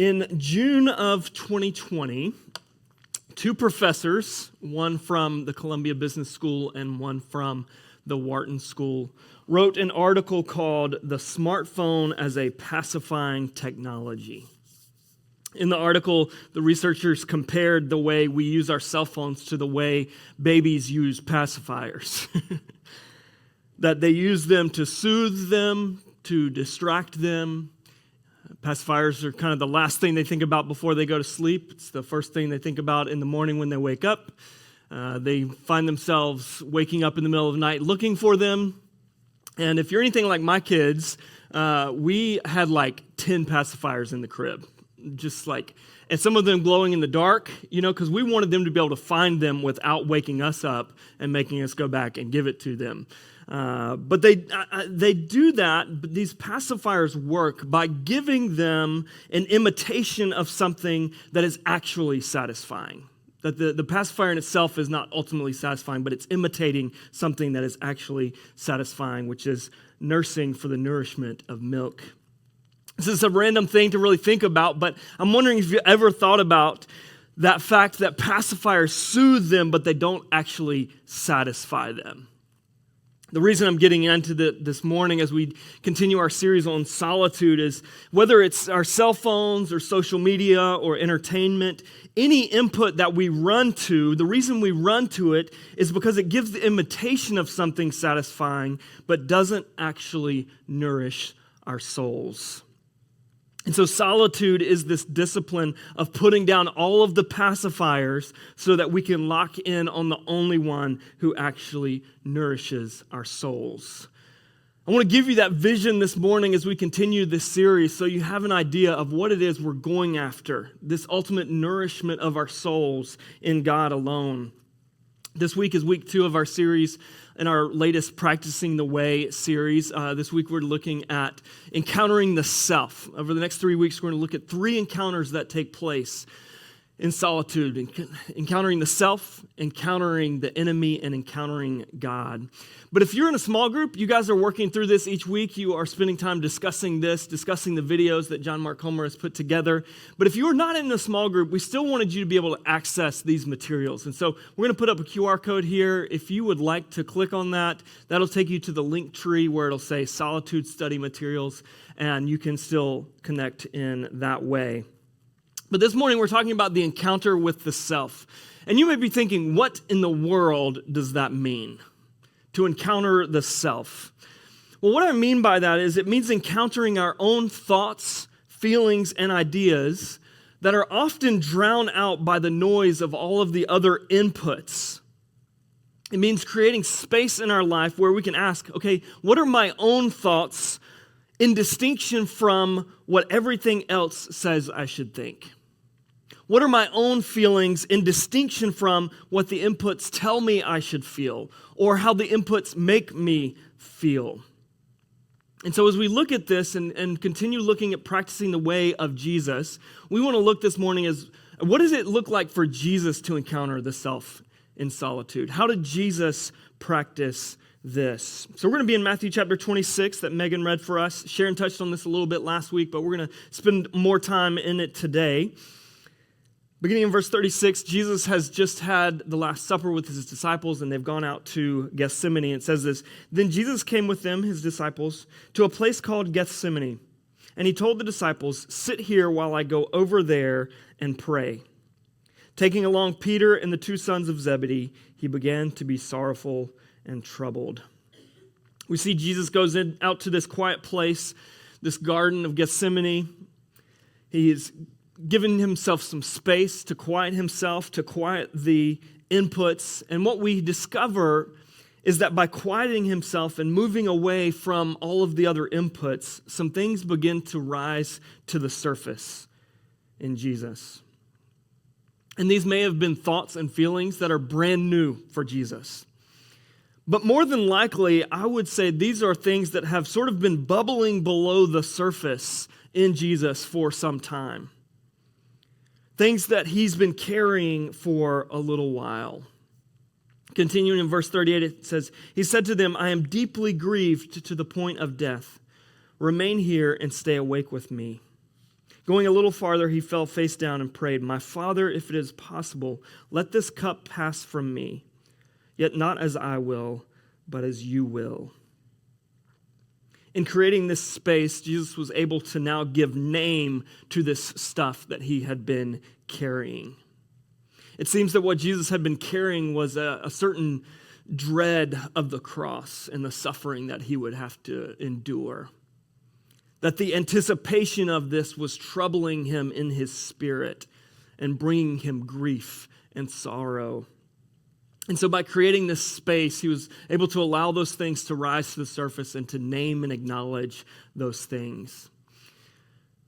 In June of 2020, two professors, one from the Columbia Business School and one from the Wharton School, wrote an article called "The Smartphone as a Pacifying Technology." In the article, the researchers compared the way we use our cell phones to the way babies use pacifiers. That they use them to soothe them, to distract them. Pacifiers are kind of the last thing they think about before they go to sleep. It's the first thing they think about in the morning when they wake up. They find themselves waking up in the middle of the night looking for them. And if you're anything like my kids, we had like 10 pacifiers in the crib. And some of them glowing in the dark, because we wanted them to be able to find them without waking us up and making us go back and give it to them. But they do that, but these pacifiers work by giving them an imitation of something that is actually satisfying. That the pacifier in itself is not ultimately satisfying, but it's imitating something that is actually satisfying, which is nursing for the nourishment of milk. This is a random thing to really think about, but I'm wondering if you ever thought about that fact that pacifiers soothe them, but they don't actually satisfy them. The reason I'm getting into this morning as we continue our series on solitude is whether it's our cell phones or social media or entertainment, any input that we run to, the reason we run to it is because it gives the imitation of something satisfying, but doesn't actually nourish our souls. And so solitude is this discipline of putting down all of the pacifiers so that we can lock in on the only one who actually nourishes our souls. I want to give you that vision this morning as we continue this series so you have an idea of what it is we're going after, this ultimate nourishment of our souls in God alone. This week is week 2 of our series in our latest Practicing the Way series. This week we're looking at encountering the self. Over the next 3 weeks, we're going to look at 3 encounters that take place in solitude. Encountering the self, encountering the enemy, and encountering God. But if you're in a small group, you guys are working through this each week. You are spending time discussing the videos that John Mark Homer has put together. But if you are not in a small group, we still wanted you to be able to access these materials. And so we're going to put up a QR code here. If you would like to click on that, that'll take you to the link tree where it'll say Solitude Study Materials, and you can still connect in that way. But this morning we're talking about the encounter with the self. And you may be thinking, what in the world does that mean? To encounter the self. Well, what I mean by that is it means encountering our own thoughts, feelings, and ideas that are often drowned out by the noise of all of the other inputs. It means creating space in our life where we can ask, okay, what are my own thoughts in distinction from what everything else says I should think? What are my own feelings in distinction from what the inputs tell me I should feel or how the inputs make me feel? And so as we look at this and continue looking at practicing the way of Jesus, we want to look this morning as what does it look like for Jesus to encounter the self in solitude? How did Jesus practice this? So we're going to be in Matthew chapter 26 that Megan read for us. Sharon touched on this a little bit last week, but we're going to spend more time in it today. Beginning in verse 36, Jesus has just had the Last Supper with his disciples, and they've gone out to Gethsemane. It says this, "Then Jesus came with them, his disciples, to a place called Gethsemane. And he told the disciples, 'Sit here while I go over there and pray.' Taking along Peter and the 2 sons of Zebedee, he began to be sorrowful and troubled." We see Jesus goes out to this quiet place, this garden of Gethsemane. He is given himself some space to quiet himself, to quiet the inputs. And what we discover is that by quieting himself and moving away from all of the other inputs, some things begin to rise to the surface in Jesus. And these may have been thoughts and feelings that are brand new for Jesus. But more than likely, I would say these are things that have sort of been bubbling below the surface in Jesus for some time. Things that he's been carrying for a little while. Continuing in verse 38, it says, "He said to them, 'I am deeply grieved to the point of death. Remain here and stay awake with me.' Going a little farther, he fell face down and prayed, "My Father, if it is possible, let this cup pass from me. Yet not as I will, but as you will." In creating this space, Jesus was able to now give name to this stuff that he had been carrying. It seems that what Jesus had been carrying was a certain dread of the cross and the suffering that he would have to endure. That the anticipation of this was troubling him in his spirit and bringing him grief and sorrow. And so by creating this space, he was able to allow those things to rise to the surface and to name and acknowledge those things.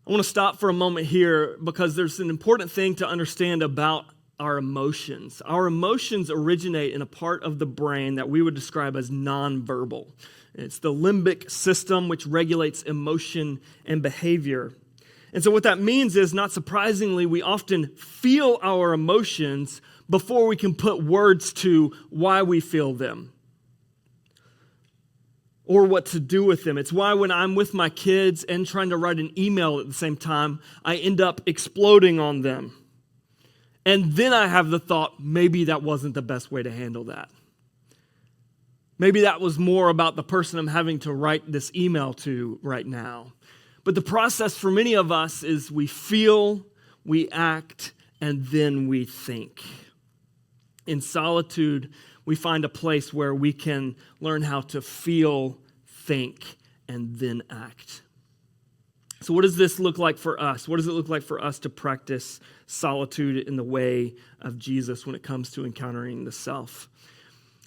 I want to stop for a moment here because there's an important thing to understand about our emotions. Our emotions originate in a part of the brain that we would describe as nonverbal. It's the limbic system, which regulates emotion and behavior. And so what that means is, not surprisingly, we often feel our emotions before we can put words to why we feel them or what to do with them. It's why when I'm with my kids and trying to write an email at the same time, I end up exploding on them. And then I have the thought, maybe that wasn't the best way to handle that. Maybe that was more about the person I'm having to write this email to right now. But the process for many of us is we feel, we act, and then we think. In solitude, we find a place where we can learn how to feel, think, and then act. So what does this look like for us? What does it look like for us to practice solitude in the way of Jesus when it comes to encountering the self?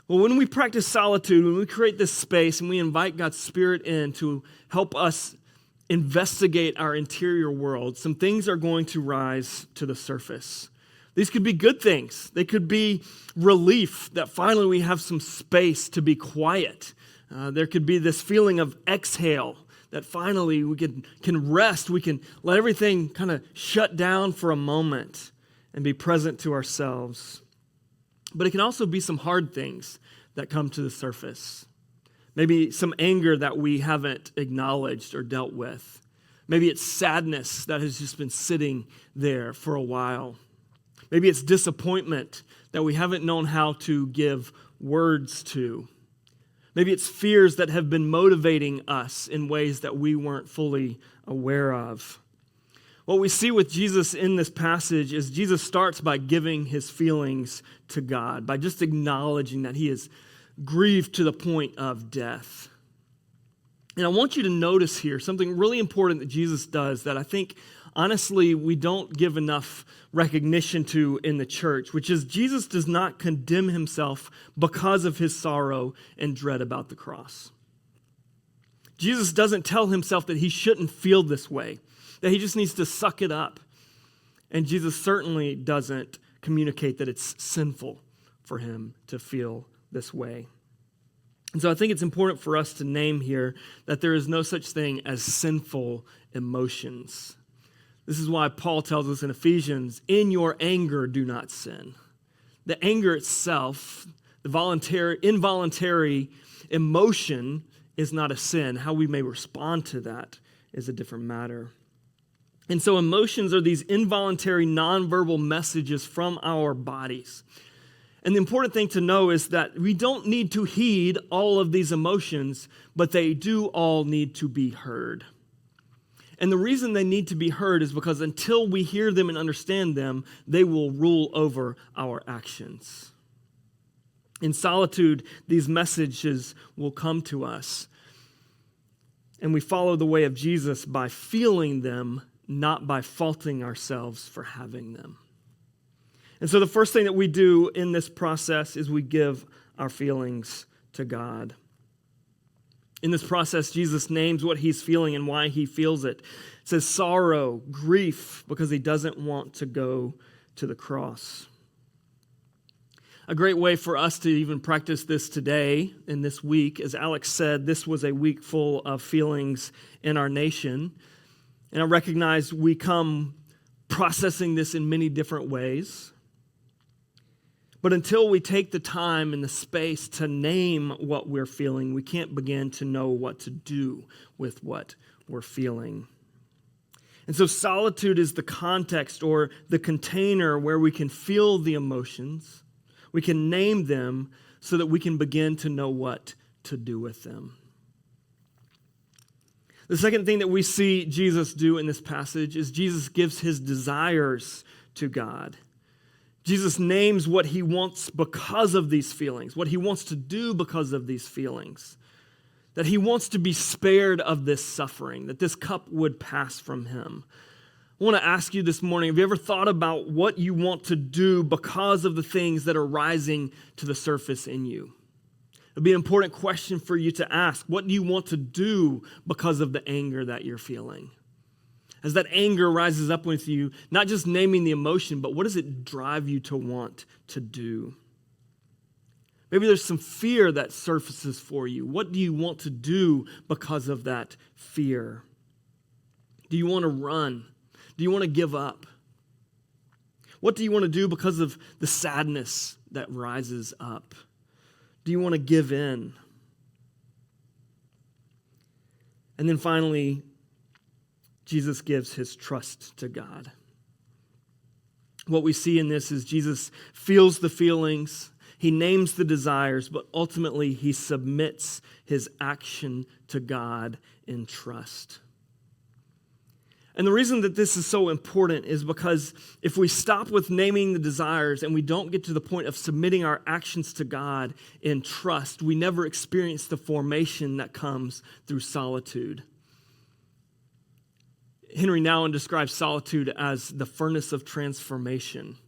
Well, when we practice solitude, when we create this space and we invite God's Spirit in to help us investigate our interior world, some things are going to rise to the surface. These could be good things. They could be relief that finally we have some space to be quiet. There could be this feeling of exhale, that finally we can rest. We can let everything kind of shut down for a moment and be present to ourselves. But it can also be some hard things that come to the surface. Maybe some anger that we haven't acknowledged or dealt with. Maybe it's sadness that has just been sitting there for a while. Maybe it's disappointment that we haven't known how to give words to. Maybe it's fears that have been motivating us in ways that we weren't fully aware of. What we see with Jesus in this passage is Jesus starts by giving his feelings to God, by just acknowledging that he is grieved to the point of death. And I want you to notice here something really important that Jesus does that I think, honestly, we don't give enough recognition to in the church, which is Jesus does not condemn himself because of his sorrow and dread about the cross. Jesus doesn't tell himself that he shouldn't feel this way, that he just needs to suck it up. And Jesus certainly doesn't communicate that it's sinful for him to feel this way. And so I think it's important for us to name here that there is no such thing as sinful emotions. This is why Paul tells us in Ephesians, in your anger, do not sin. The anger itself, the involuntary emotion is not a sin. How we may respond to that is a different matter. And so emotions are these involuntary, nonverbal messages from our bodies. And the important thing to know is that we don't need to heed all of these emotions, but they do all need to be heard. And the reason they need to be heard is because until we hear them and understand them, they will rule over our actions. In solitude, these messages will come to us. And we follow the way of Jesus by feeling them, not by faulting ourselves for having them. And so the first thing that we do in this process is we give our feelings to God. In this process, Jesus names what he's feeling and why he feels it. It says sorrow, grief, because he doesn't want to go to the cross. A great way for us to even practice this today and this week, as Alex said, this was a week full of feelings in our nation. And I recognize we come processing this in many different ways. But until we take the time and the space to name what we're feeling, we can't begin to know what to do with what we're feeling. And so solitude is the context or the container where we can feel the emotions, we can name them so that we can begin to know what to do with them. The second thing that we see Jesus do in this passage is Jesus gives his desires to God. Jesus names what he wants because of these feelings, what he wants to do because of these feelings, that he wants to be spared of this suffering, that this cup would pass from him. I want to ask you this morning, have you ever thought about what you want to do because of the things that are rising to the surface in you? It'd be an important question for you to ask. What do you want to do because of the anger that you're feeling? As that anger rises up with you, not just naming the emotion, but what does it drive you to want to do? Maybe there's some fear that surfaces for you. What do you want to do because of that fear? Do you want to run? Do you want to give up? What do you want to do because of the sadness that rises up? Do you want to give in? And then finally, Jesus gives his trust to God. What we see in this is Jesus feels the feelings, he names the desires, but ultimately he submits his action to God in trust. And the reason that this is so important is because if we stop with naming the desires and we don't get to the point of submitting our actions to God in trust, we never experience the formation that comes through solitude. Henry Nouwen describes solitude as the furnace of transformation.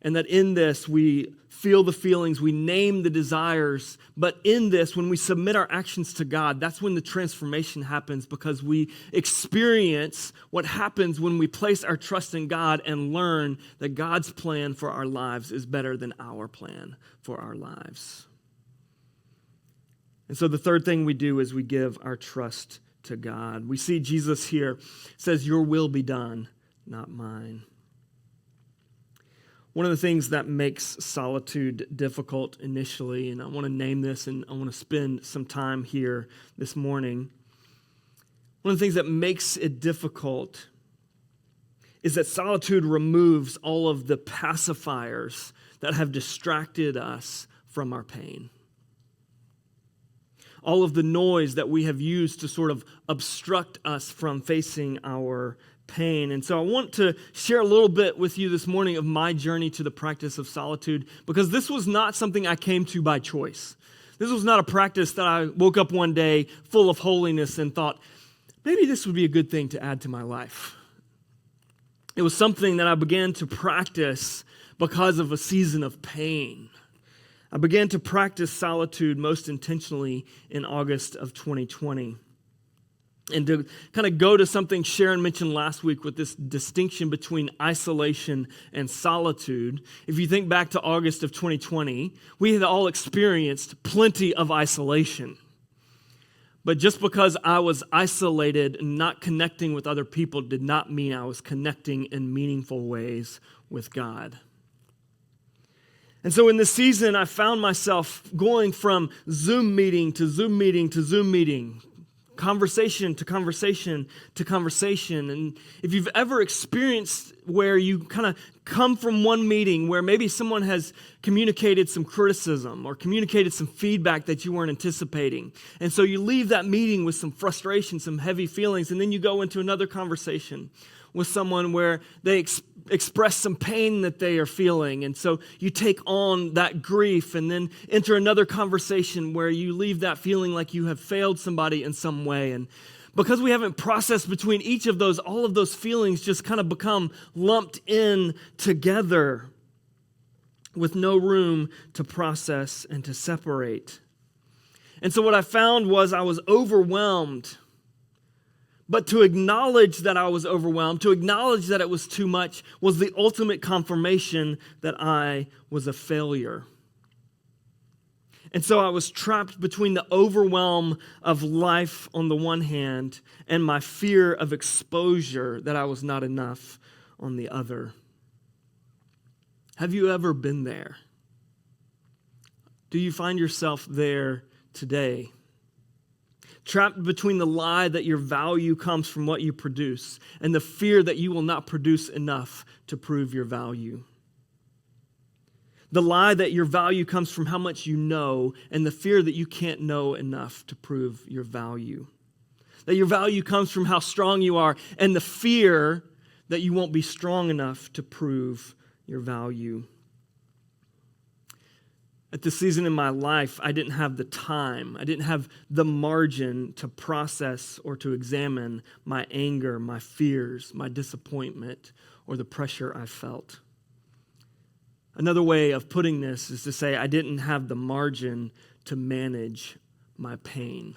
And that in this, we feel the feelings, we name the desires, but in this, when we submit our actions to God, that's when the transformation happens, because we experience what happens when we place our trust in God and learn that God's plan for our lives is better than our plan for our lives. And so the third thing we do is we give our trust to God. We see Jesus here says, "Your will be done, not mine." One of the things that makes solitude difficult initially, and I want to name this and I want to spend some time here this morning. One of the things that makes it difficult is that solitude removes all of the pacifiers that have distracted us from our pain. All of the noise that we have used to sort of obstruct us from facing our pain. And so I want to share a little bit with you this morning of my journey to the practice of solitude, because this was not something I came to by choice. This was not a practice that I woke up one day full of holiness and thought, maybe this would be a good thing to add to my life. It was something that I began to practice because of a season of pain. I began to practice solitude most intentionally in August of 2020. And to kind of go to something Sharon mentioned last week with this distinction between isolation and solitude, if you think back to August of 2020, we had all experienced plenty of isolation. But just because I was isolated and not connecting with other people did not mean I was connecting in meaningful ways with God. And so in this season, I found myself going from Zoom meeting to Zoom meeting to Zoom meeting, conversation to conversation to conversation. And if you've ever experienced where you kind of come from one meeting where maybe someone has communicated some criticism or communicated some feedback that you weren't anticipating, and so you leave that meeting with some frustration, some heavy feelings, and then you go into another conversation with someone where they express some pain that they are feeling. And so you take on that grief and then enter another conversation where you leave that feeling like you have failed somebody in some way. And because we haven't processed between each of those, all of those feelings just kind of become lumped in together with no room to process and to separate. And so what I found was I was overwhelmed. But to acknowledge that I was overwhelmed, to acknowledge that it was too much, was the ultimate confirmation that I was a failure. And so I was trapped between the overwhelm of life on the one hand and my fear of exposure that I was not enough on the other. Have you ever been there? Do you find yourself there today? trapped between the lie that your value comes from what you produce and the fear that you will not produce enough to prove your value. The lie that your value comes from how much you know and the fear that you can't know enough to prove your value. That your value comes from how strong you are and the fear that you won't be strong enough to prove your value. At this season in my life, I didn't have the time. I didn't have the margin to process or to examine my anger, my fears, my disappointment, or the pressure I felt. Another way of putting this is to say I didn't have the margin to manage my pain.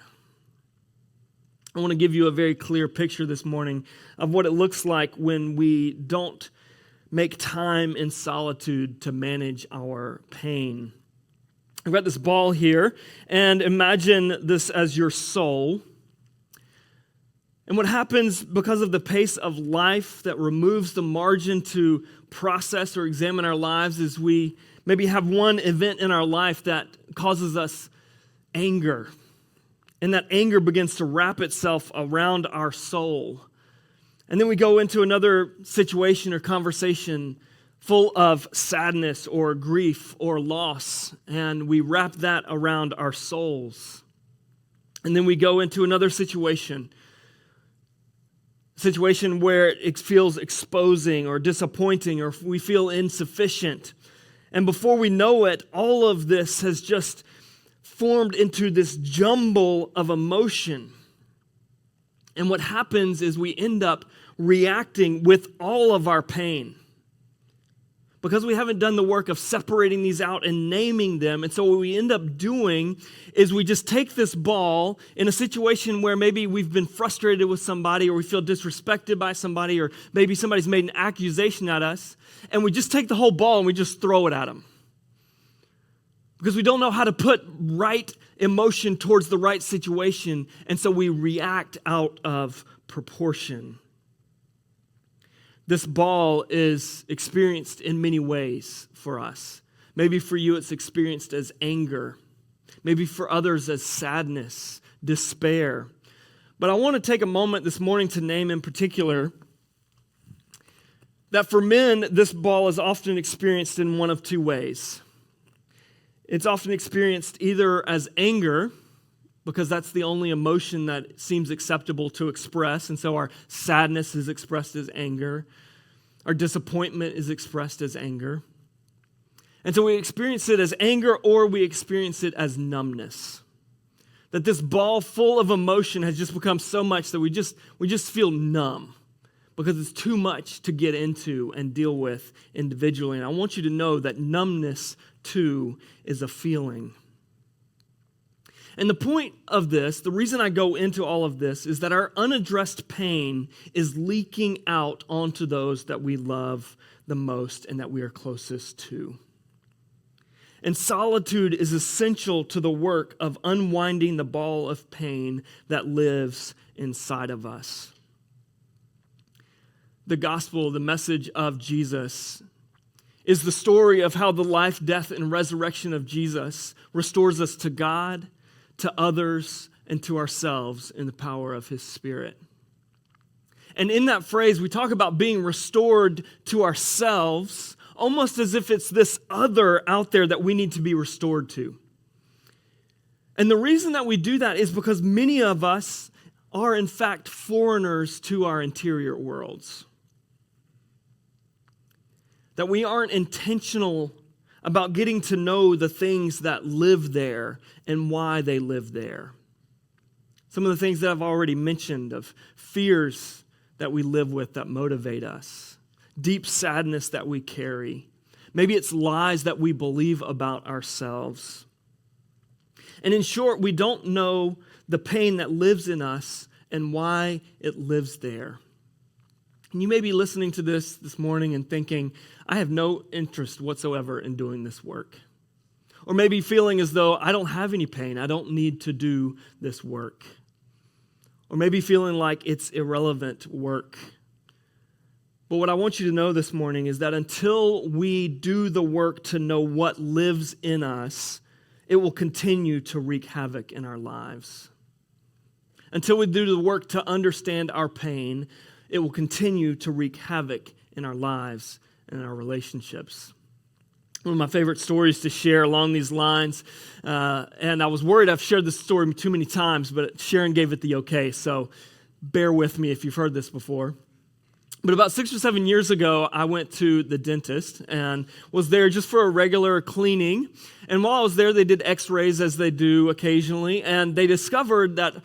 I want to give you a very clear picture this morning of what it looks like when we don't make time in solitude to manage our pain. I've got this ball here, and imagine this as your soul. And what happens because of the pace of life that removes the margin to process or examine our lives is we maybe have one event in our life that causes us anger. And that anger begins to wrap itself around our soul. And then we go into another situation or conversation full of sadness or grief or loss, and we wrap that around our souls. And then we go into another situation where it feels exposing or disappointing or we feel insufficient. And before we know it, all of this has just formed into this jumble of emotion. And what happens is we end up reacting with all of our pain because we haven't done the work of separating these out and naming them. And so what we end up doing is we just take this ball in a situation where maybe we've been frustrated with somebody or we feel disrespected by somebody or maybe somebody's made an accusation at us, and we just take the whole ball and we just throw it at them. Because we don't know how to put right emotion towards the right situation, and so we react out of proportion. This ball is experienced in many ways for us. Maybe for you it's experienced as anger. Maybe for others as sadness, despair. But I want to take a moment this morning to name in particular that for men, this ball is often experienced in one of two ways. It's often experienced either as anger, because that's the only emotion that seems acceptable to express, and so our sadness is expressed as anger. Our disappointment is expressed as anger. And so we experience it as anger, or we experience it as numbness. That this ball full of emotion has just become so much that we just feel numb because it's too much to get into and deal with individually. And I want you to know that numbness, too, is a feeling. And the point of this, the reason I go into all of this, is that our unaddressed pain is leaking out onto those that we love the most and that we are closest to. And solitude is essential to the work of unwinding the ball of pain that lives inside of us. The gospel, the message of Jesus, is the story of how the life, death, and resurrection of Jesus restores us to God, to others, and to ourselves in the power of His Spirit. And in that phrase, we talk about being restored to ourselves, almost as if it's this other out there that we need to be restored to. And the reason that we do that is because many of us are, in fact, foreigners to our interior worlds. That we aren't intentional about getting to know the things that live there and why they live there. Some of the things that I've already mentioned of fears that we live with that motivate us, deep sadness that we carry. Maybe it's lies that we believe about ourselves. And in short, we don't know the pain that lives in us and why it lives there. And you may be listening to this morning and thinking, I have no interest whatsoever in doing this work. Or maybe feeling as though I don't have any pain, I don't need to do this work. Or maybe feeling like it's irrelevant work. But what I want you to know this morning is that until we do the work to know what lives in us, it will continue to wreak havoc in our lives. Until we do the work to understand our pain, it will continue to wreak havoc in our lives and in our relationships. One of my favorite stories to share along these lines, and I was worried I've shared this story too many times, but Sharon gave it the okay, so bear with me if you've heard this before. But about 6 or 7 years ago, I went to the dentist and was there just for a regular cleaning. And while I was there, they did x-rays as they do occasionally, and they discovered that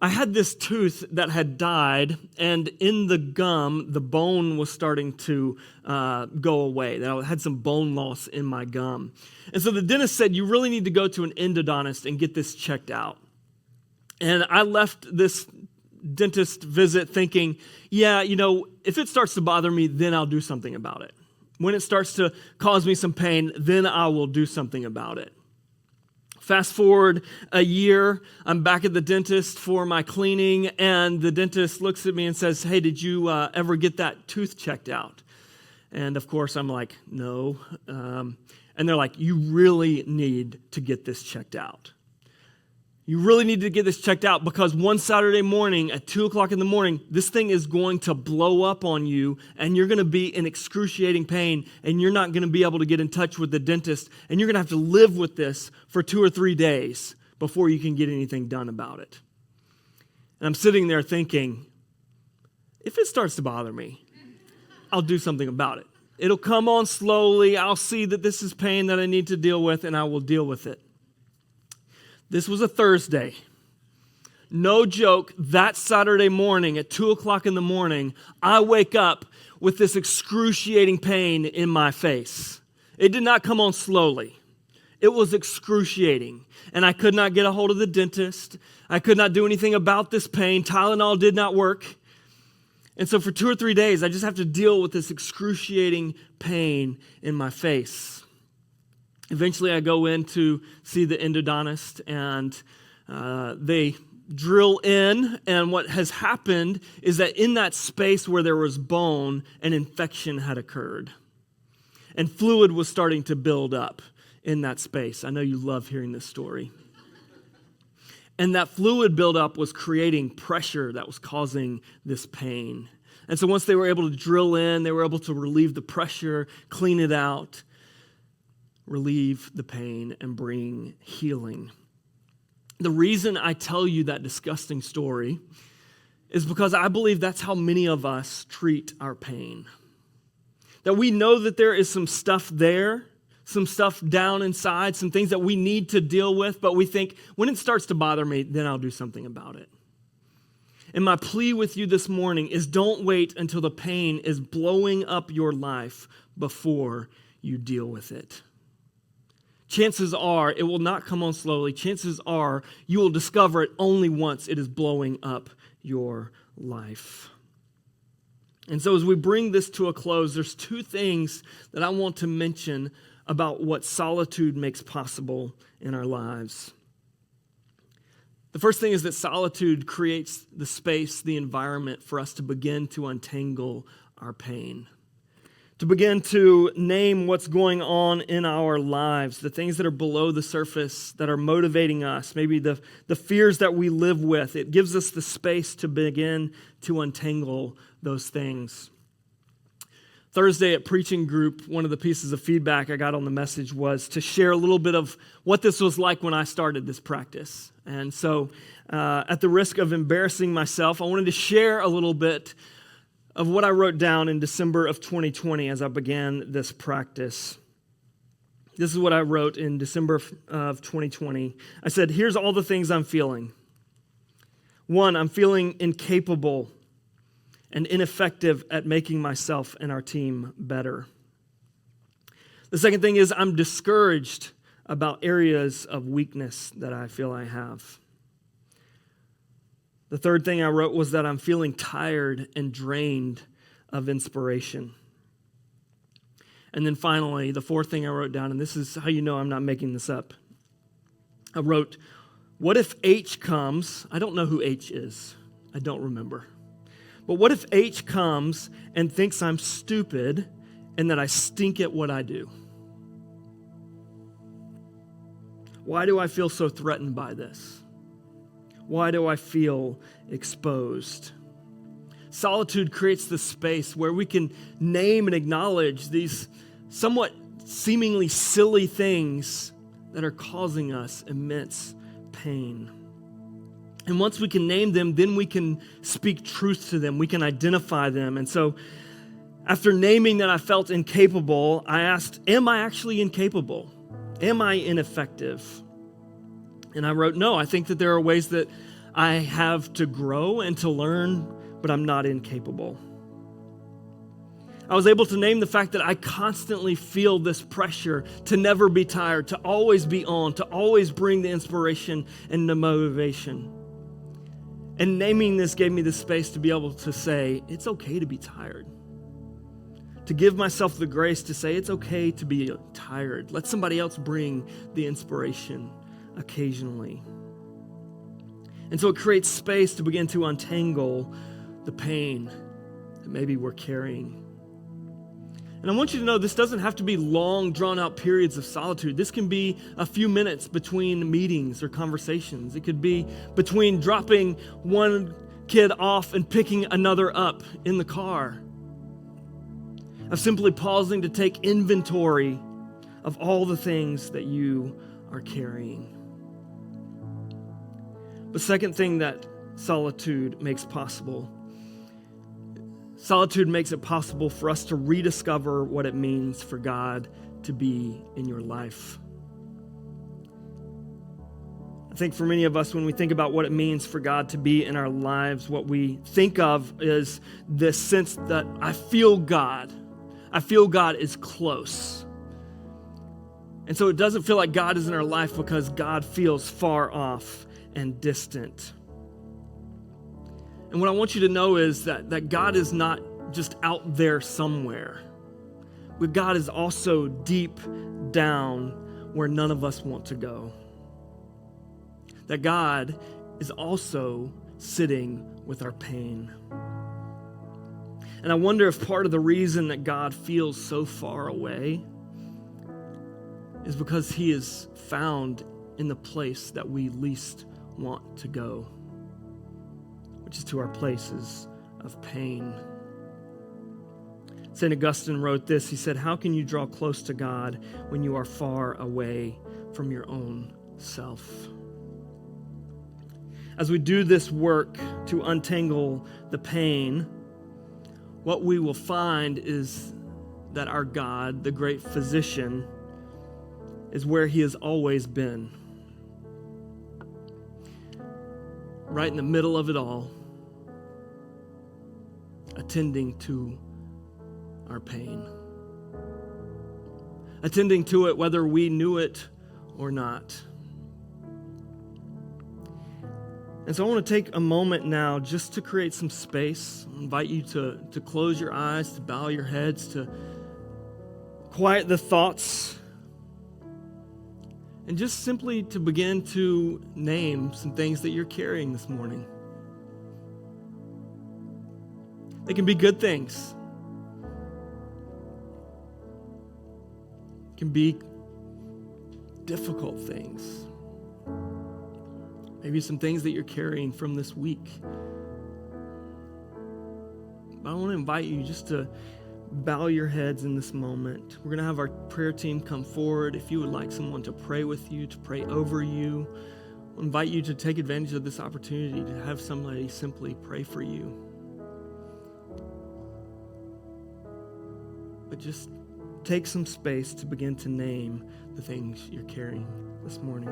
I had this tooth that had died, and in the gum, the bone was starting to go away. That I had some bone loss in my gum. And so the dentist said, you really need to go to an endodontist and get this checked out. And I left this dentist visit thinking, yeah, if it starts to bother me, then I'll do something about it. When it starts to cause me some pain, then I will do something about it. Fast forward a year, I'm back at the dentist for my cleaning, and the dentist looks at me and says, hey, did you ever get that tooth checked out? And of course, I'm like, no. And they're like, you really need to get this checked out. You really need to get this checked out because one Saturday morning at 2 o'clock in the morning, this thing is going to blow up on you and you're going to be in excruciating pain and you're not going to be able to get in touch with the dentist and you're going to have to live with this for 2 or 3 days before you can get anything done about it. And I'm sitting there thinking, if it starts to bother me, I'll do something about it. It'll come on slowly. I'll see that this is pain that I need to deal with and I will deal with it. This was a Thursday. No joke, that Saturday morning at 2 o'clock in the morning, I wake up with this excruciating pain in my face. It did not come on slowly. It was excruciating. And I could not get a hold of the dentist. I could not do anything about this pain. Tylenol did not work. And so for 2 or 3 days, I just have to deal with this excruciating pain in my face. Eventually, I go in to see the endodontist, and they drill in, and what has happened is that in that space where there was bone, an infection had occurred, and fluid was starting to build up in that space. I know you love hearing this story. And that fluid buildup was creating pressure that was causing this pain. And so once they were able to drill in, they were able to relieve the pressure, clean it out, relieve the pain, and bring healing. The reason I tell you that disgusting story is because I believe that's how many of us treat our pain. That we know that there is some stuff there, some stuff down inside, some things that we need to deal with, but we think, when it starts to bother me, then I'll do something about it. And my plea with you this morning is don't wait until the pain is blowing up your life before you deal with it. Chances are it will not come on slowly. Chances are you will discover it only once it is blowing up your life. And so as we bring this to a close, there's 2 things that I want to mention about what solitude makes possible in our lives. The first thing is that solitude creates the space, the environment for us to begin to untangle our pain. To begin to name what's going on in our lives, the things that are below the surface that are motivating us, maybe the fears that we live with. It gives us the space to begin to untangle those things. Thursday at preaching group, one of the pieces of feedback I got on the message was to share a little bit of what this was like when I started this practice. And so at the risk of embarrassing myself, I wanted to share a little bit of what I wrote down in December of 2020 as I began this practice. This is what I wrote in December of 2020. I said, here's all the things I'm feeling. 1, I'm feeling incapable and ineffective at making myself and our team better. The second thing is I'm discouraged about areas of weakness that I feel I have. The third thing I wrote was that I'm feeling tired and drained of inspiration. And then finally, the fourth thing I wrote down, and this is how you know I'm not making this up. I wrote, what if H comes? I don't know who H is. I don't remember. But what if H comes and thinks I'm stupid and that I stink at what I do? Why do I feel so threatened by this? Why do I feel exposed? Solitude creates the space where we can name and acknowledge these somewhat seemingly silly things that are causing us immense pain. And once we can name them, then we can speak truth to them. We can identify them. And so after naming that I felt incapable, I asked, am I actually incapable? Am I ineffective? And I wrote, no, I think that there are ways that I have to grow and to learn, but I'm not incapable. I was able to name the fact that I constantly feel this pressure to never be tired, to always be on, to always bring the inspiration and the motivation. And naming this gave me the space to be able to say, it's okay to be tired. To give myself the grace to say, it's okay to be tired. Let somebody else bring the inspiration occasionally. And so it creates space to begin to untangle the pain that maybe we're carrying. And I want you to know this doesn't have to be long, drawn-out periods of solitude. This can be a few minutes between meetings or conversations. It could be between dropping one kid off and picking another up in the car. Of simply pausing to take inventory of all the things that you are carrying. The second thing that solitude makes possible it possible for us to rediscover what it means for God to be in your life. I think for many of us, when we think about what it means for God to be in our lives, what we think of is this sense that I feel God. I feel God is close. And so it doesn't feel like God is in our life because God feels far off and distant. And what I want you to know is that God is not just out there somewhere. But God is also deep down where none of us want to go. That God is also sitting with our pain. And I wonder if part of the reason that God feels so far away is because he is found in the place that we least want to go, which is to our places of pain. St. Augustine wrote this. He said, how can you draw close to God when you are far away from your own self? As we do this work to untangle the pain, what we will find is that our God, the great physician, is where he has always been. Right in the middle of it all, attending to our pain. Attending to it whether we knew it or not. And so I want to take a moment now just to create some space. I invite you to close your eyes, to bow your heads, to quiet the thoughts, and just simply to begin to name some things that you're carrying this morning. They can be good things. It can be difficult things. Maybe some things that you're carrying from this week. But I want to invite you just to bow your heads in this moment. We're going to have our prayer team come forward. If you would like someone to pray with you, to pray over you, I invite you to take advantage of this opportunity to have somebody simply pray for you. But just take some space to begin to name the things you're carrying this morning.